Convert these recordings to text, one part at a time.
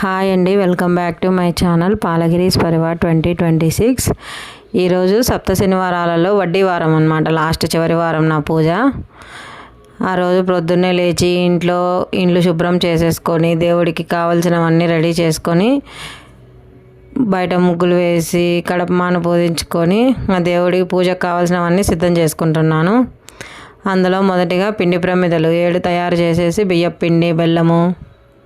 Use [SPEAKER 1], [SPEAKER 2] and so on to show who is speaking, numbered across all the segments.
[SPEAKER 1] Hi అండి, welcome back to my channel Palagiris Parivar 2026. ఈరోజు సప్త శనివారాలలో వడ్డీ వారం అనమాట. లాస్ట్ చివరి వారం నా పూజ. ఆ రోజు ప్రొద్దున్నే లేచి ఇండ్లు శుభ్రం చేసేసుకొని దేవుడికి కావాల్సినవన్నీ రెడీ చేసుకొని బయట ముగ్గులు వేసి కడపమాను పూజించుకొని ఆ దేవుడికి పూజకు కావాల్సినవన్నీ సిద్ధం చేసుకుంటున్నాను. అందులో మొదటిగా పిండి ప్రమిదలు 7 తయారు చేసేసి బియ్యం పిండి, బెల్లము,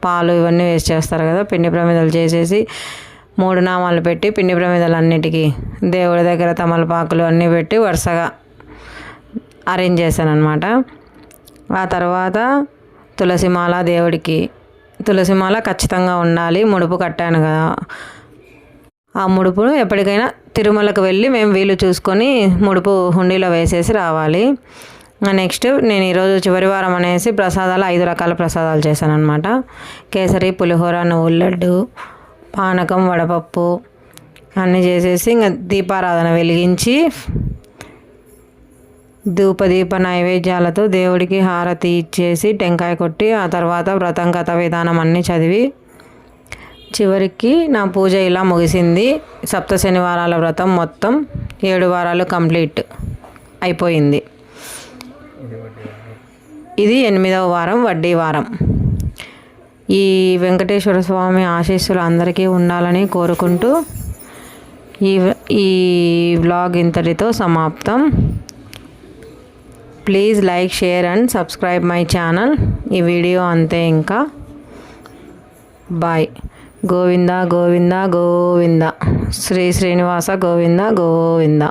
[SPEAKER 1] పాలు ఇవన్నీ వేస్ట్ చేస్తారు కదా. పిండి ప్రమిదలు చేసేసి 3 నామాలు పెట్టి పిండి ప్రమిదలు అన్నిటికీ దేవుడి దగ్గర తమలపాకులు అన్నీ పెట్టి వరుసగా అరేంజ్ చేశాను అనమాట. ఆ తర్వాత తులసిమాల, దేవుడికి తులసిమాల ఖచ్చితంగా ఉండాలి. ముడుపు కట్టాను కదా, ఆ ముడుపును ఎప్పటికైనా తిరుమలకు వెళ్ళి మేము వీలు చూసుకొని ముడుపు హుండీలో వేసేసి రావాలి. నెక్స్ట్ నేను ఈరోజు చివరి వారం అనేసి ప్రసాదాలు 5 రకాల ప్రసాదాలు చేశాను అనమాట. కేసరి, పులిహోర, నువ్వుల లడ్డు, పానకం, వడపప్పు అన్నీ చేసేసి ఇంకా దీపారాధన వెలిగించి ధూపదీప నైవేద్యాలతో దేవుడికి హారతి ఇచ్చేసి టెంకాయ కొట్టి ఆ తర్వాత వ్రతం కథ విధానం అన్నీ చదివి చివరికి నా పూజ ఇలా ముగిసింది. సప్త శనివారాల వ్రతం మొత్తం 7 వారాలు కంప్లీట్ అయిపోయింది. ఇది 8వ వారం, వడ్డీ వారం. ఈ వెంకటేశ్వర స్వామి ఆశీస్సులు అందరికీ ఉండాలని కోరుకుంటూ ఈ వ్లాగ్ ఇంతటితో సమాప్తం. Please like, share and subscribe my channel. ఈ వీడియో అంతే. ఇంకా బాయ్. గోవింద గోవింద గోవింద, శ్రీ శ్రీనివాస గోవింద గోవింద.